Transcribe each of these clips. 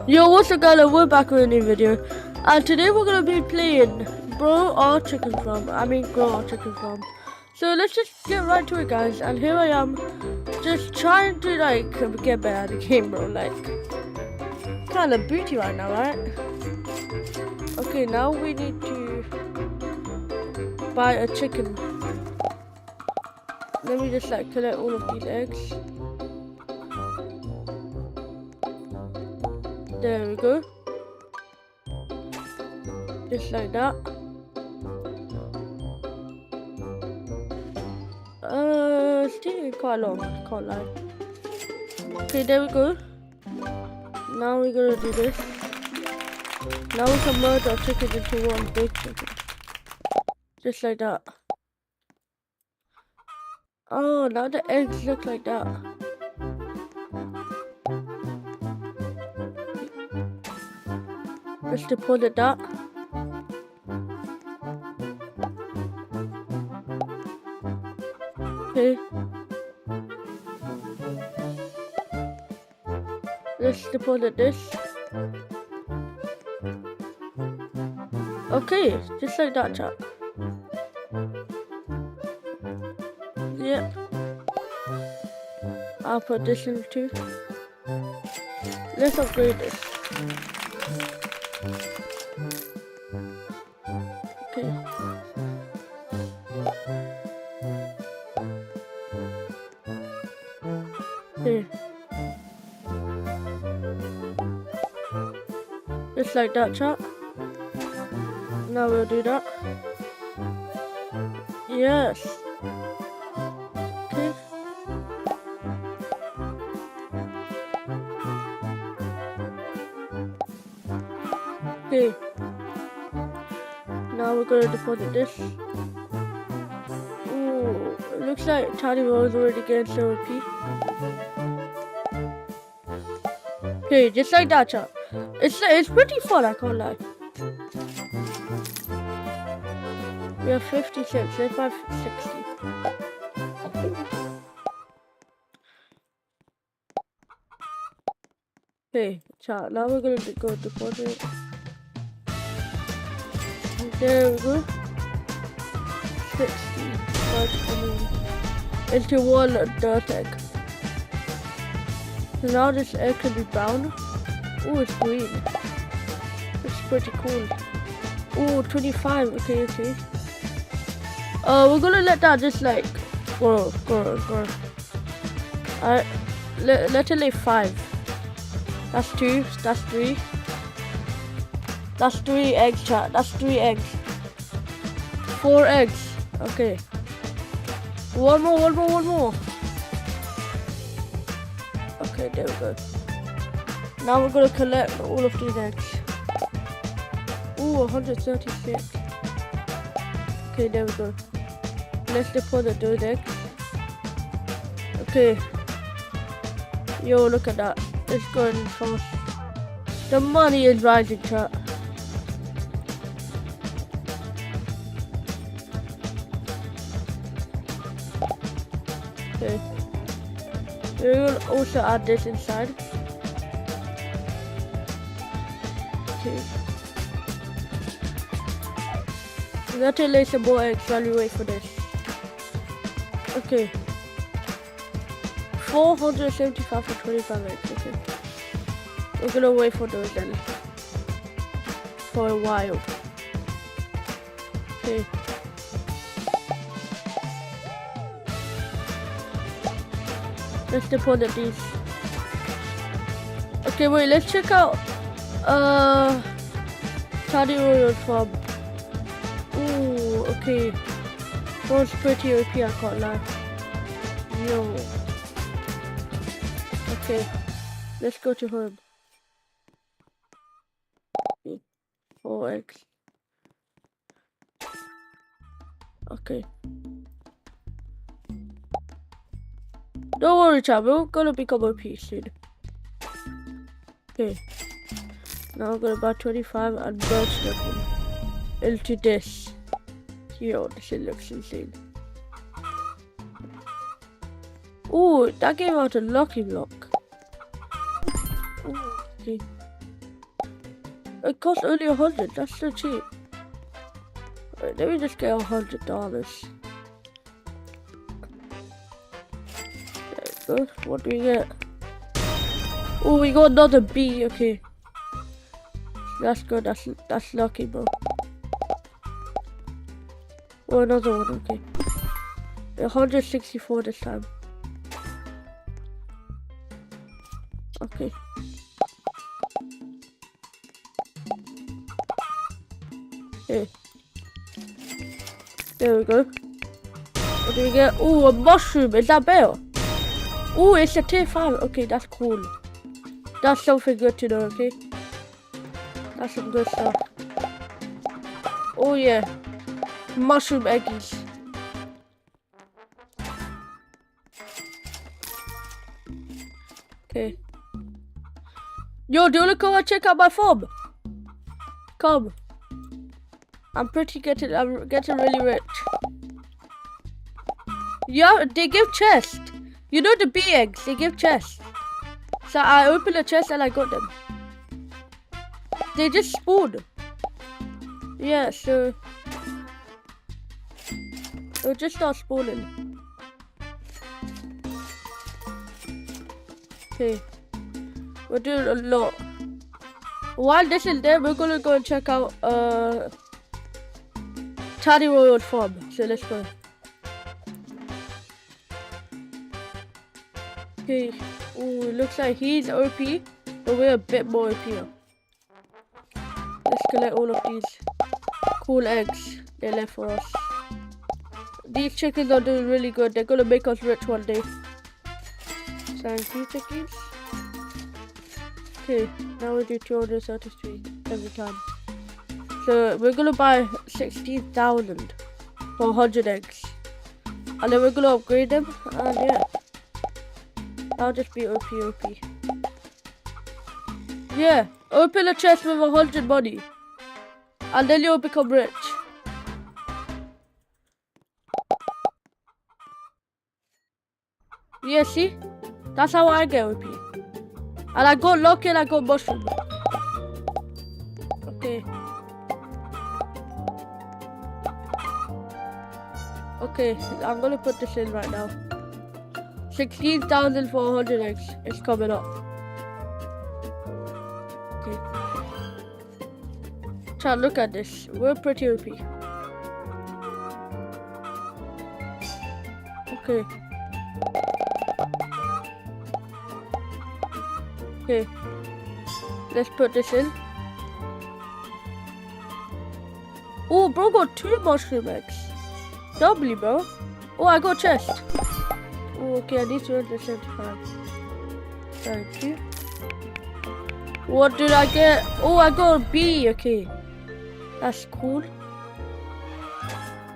Yo, what's up guys, we're back with a new video. And today we're gonna be playing Grow Our Chicken Farm. Grow Our Chicken Farm. So let's just get right to it guys. And here I am, just trying to get better at the game, bro. Kinda booty right now, right? Okay, now we need to buy a chicken. Let me just collect all of these eggs. There we go. Just like that. It's taking quite long, can't lie. Okay, there we go. Now we're gonna do this. Now we can merge our chickens into one big chicken. Just like that. Oh, now the eggs look like that. Let's deposit that. Okay. Let's deposit this. Okay, just like that, chat. Yep. I'll put this in too. Let's upgrade this. Okay. Here. Just like that, chat. Now we'll do that. Yes. Okay. Okay. Now we're gonna deposit this. Ooh, it looks like Tiny Rose already getting so OP. Okay, just like that, chat. It's pretty fun, I can't lie. We have 56, let's have 60. Okay, chat, now we're gonna go deposit. There we go. 60 into one dirt egg. So now this egg can be brown. Oh, it's green. It's pretty cool. Oh, 25. Okay. We're gonna let that just grow. Alright, let it lay 5. That's 2. That's 3. That's 3 eggs, chat. That's 3 eggs. 4 eggs. Okay. One more. Okay, there we go. Now we're gonna collect all of these eggs. Ooh, 136. Okay, there we go. Let's deposit those eggs. Okay. Yo, look at that. It's going fast. The money is rising, chat. Okay. We will also add this inside. Okay. We have to lay some more eggs while we wait for this. Okay. 475 for 25 eggs. Okay. We're gonna wait for those then. For a while. Okay. Let's deposit these. Okay, wait, let's check out Tiny Royal Farm. Ooh, okay. Sounds pretty OP, I can't lie. Yo. Okay, let's go to home. 4 eggs. Okay. Don't worry, chat, we're gonna become OP soon. Okay. Now I'm gonna buy 25 and merge them into this. Yo, this shit looks insane. Ooh, that gave out a lucky block. Ooh, okay. It costs only 100. That's so cheap. Wait, let me just get $100. There we go. What do we get? Oh, we got another B. Okay, that's good. That's lucky, bro. Oh, another one. Okay, 164 this time. Okay. Okay. There we go. What do we get? Oh, a mushroom. Is that better? Oh, it's a tier 5. Okay, that's cool. That's something good to know, okay? That's some good stuff. Oh, yeah. Mushroom eggies. Okay. Yo, do you wanna come and check out my farm? Come. I'm getting really rich. Yeah, they give chests. You know the bee eggs, they give chests. So I opened a chest and I got them. They just spawn. Yeah, so it'll just start spawning. Okay. We're doing a lot. While this is there, we're gonna go and check out Tiny Royal Farm. So let's go. Okay. Oh, it looks like he's OP, but we're a bit more OP now. Let's collect all of these cool eggs they left for us. These chickens are doing really good. They're gonna make us rich one day. Thank you, chickens. Okay, now we do 233 every time. So we're gonna buy 16,000 for 100 eggs, and then we're gonna upgrade them. And yeah, I'll just be OP. Yeah, open a chest with 100 money, and then you'll become rich. Yeah, see? That's how I get OP. And I got lucky and I got mushroom. Okay. Okay, I'm gonna put this in right now. 16,400 eggs. It's coming up. Okay. Chat, look at this. We're pretty OP. Okay. Okay. Let's put this in. Oh, bro got 2 mushroom eggs. Doubly, bro. Oh, I got chest. Oh, okay, I need 275. Thank you. What did I get? Oh, I got a bee. Okay. That's cool.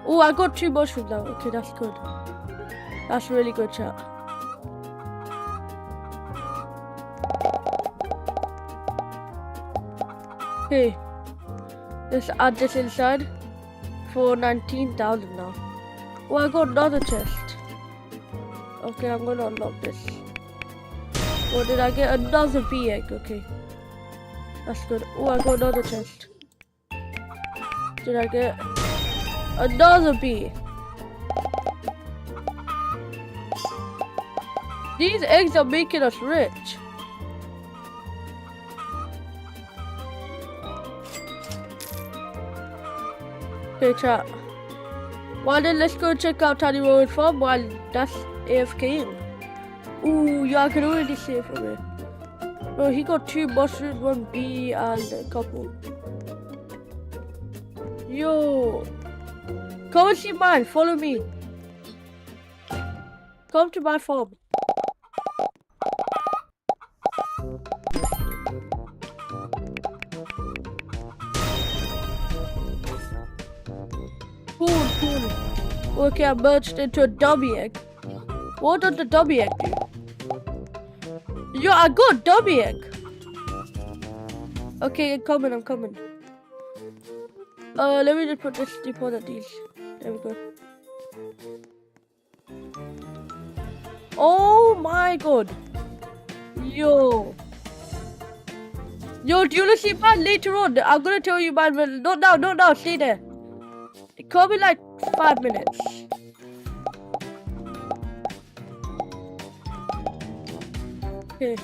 Oh, I got 2 mushrooms now. Okay, that's good. That's really good, chat. Okay. Let's add this inside for 19,000 now. Oh, I got another chest. Okay, I'm gonna unlock this. Oh, did I get another bee egg? Okay. That's good. Oh, I got another chest. Did I get another bee? These eggs are making us rich. Okay, chat. Well then, let's go check out Tiny Royal Farm while that's AFK. Ooh, yeah, I can already see it from here. Bro, he got 2 mushrooms, 1 bee, and a couple. Yo, come and see mine. Follow me. Come to my farm. Cool. Okay, I merged into a dummy egg. What does the dummy egg do? Yo, I got a dummy egg. Okay, I'm coming. Let me just put this deposit these. There we go. Oh my god. Yo. Yo, do you want to see mine later on? I'm gonna tell you mine, but not now, stay there. Call me like 5 minutes. Okay.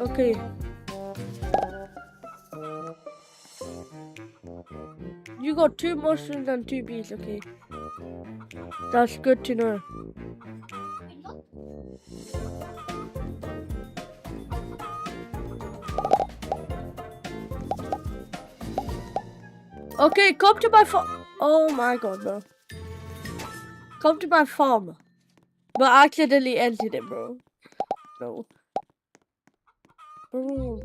Okay. You got 2 mushrooms and 2 bees, okay. That's good to know. Okay, come to my farm. Oh my god, bro. Come to my farm. But I accidentally ended it, bro. No. Oh.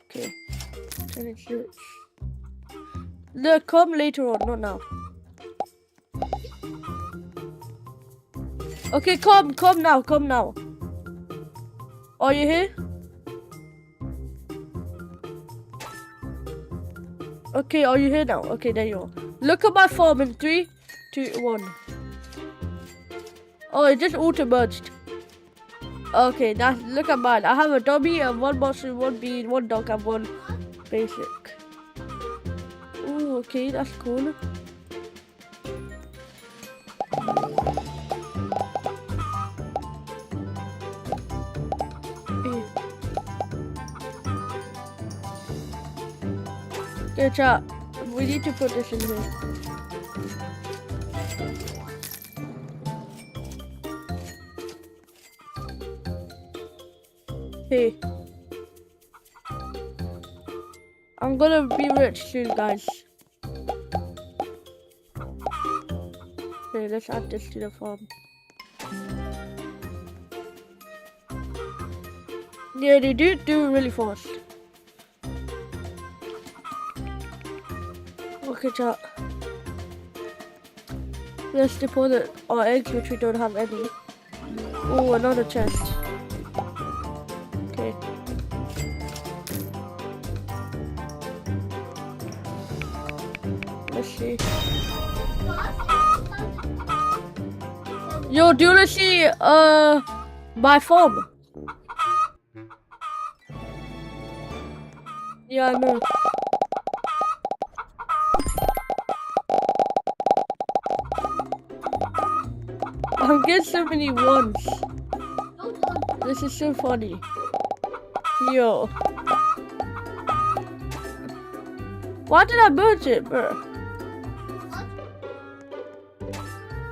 Okay. Look, come later on, not now. Okay, come now. Are you here? Okay, are you here now? Okay, there you are. Look at my farm in 3, 2, 1. Oh, it just auto-merged. Okay, look at mine. I have a dummy, and 1 mushroom, 1 bean, 1 dog, and 1 basic. Oh, okay, that's cool. Okay, chat. We need to put this in here. Hey. I'm gonna be rich soon, guys. Okay, let's add this to the farm. Yeah, they do really fast. Okay, chat. Let's deposit our eggs, which we don't have any. Oh, another chest. Okay. Let's see. Yo, do you wanna see my farm? Yeah, I know. I'm getting so many ones. This is so funny. Yo. Why did I merge it, bro?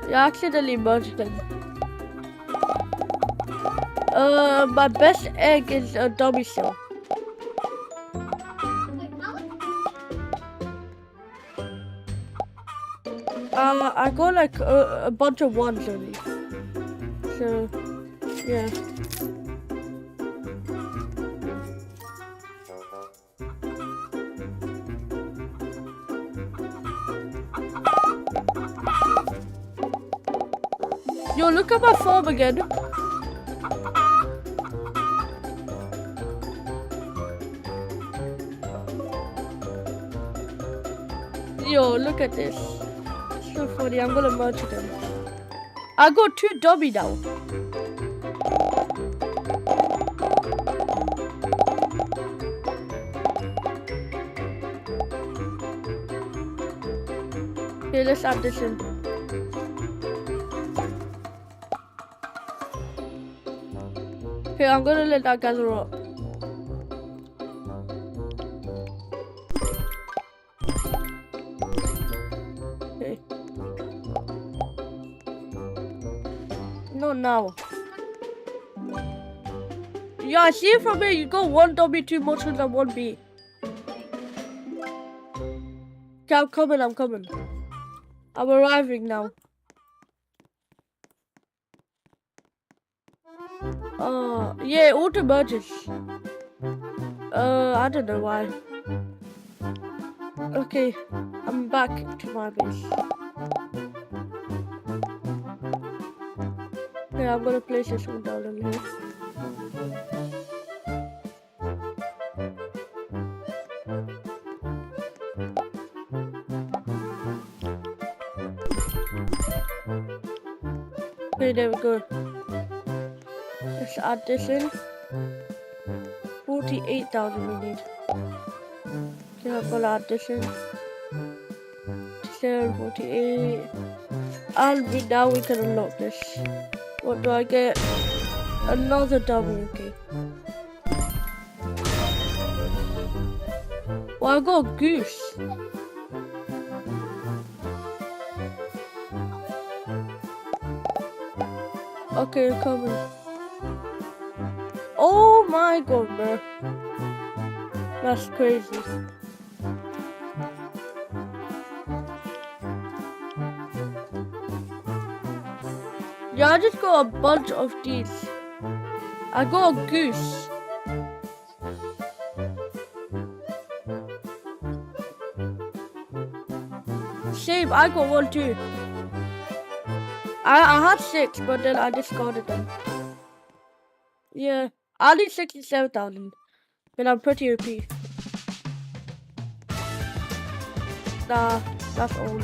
You accidentally merged them. My best egg is a dummy cell. I got like a bunch of ones only. So, yeah. Yo, look at my farm again. Yo, look at this. So funny. I'm gonna merge them. I got 2 dummy now. Okay, let's add this in. Okay, I'm gonna let that gather up. Okay. No, now. Yeah, I see it from here. You got 1 dummy, 2 mushrooms, and 1 bee. Okay, I'm coming. I'm arriving now. Yeah, auto merges. I don't know why. Okay, I'm back to my base. Yeah, I'm gonna place this one down in here. Okay, there we go. Let's add this in. 48,000 we need. Okay, I'm gonna add this in. 48. And now we can unlock this. What do I get? Another W key. Well, I got a goose. Okay, I'm coming. Oh my god, bro. That's crazy. Yeah, I just got a bunch of these. I got a goose. Same, I got one too. I had 6, but then I discarded them. Yeah, I need 67,000. But I'm pretty OP. Nah, that's old.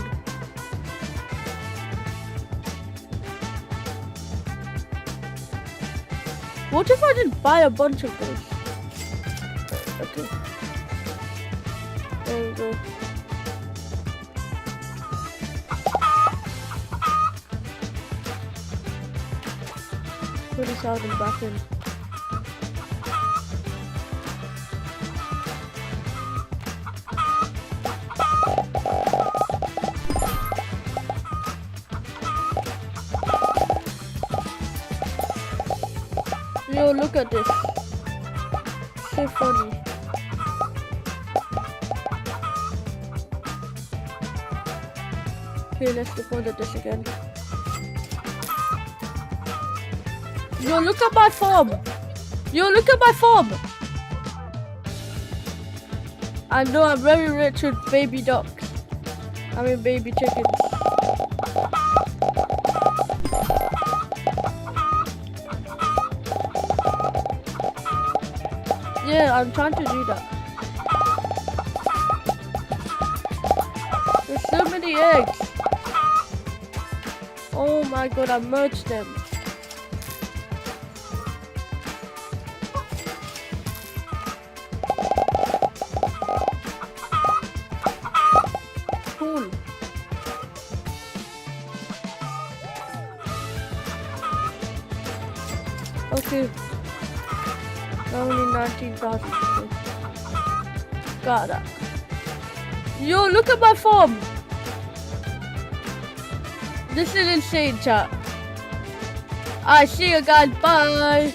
What if I just buy a bunch of those? Okay. There we go. Put this out and back in. Yo, look at this. So funny. Okay, let's deposit this again. Yo, look at my farm. Yo, look at my farm. I know I'm very rich with baby ducks. I mean baby chickens. Yeah, I'm trying to do that. There's so many eggs. Oh my god, I merged them. Cool. Okay. Only 19,000. Got that. Yo, look at my farm. This is insane, chat. I see you guys. Bye.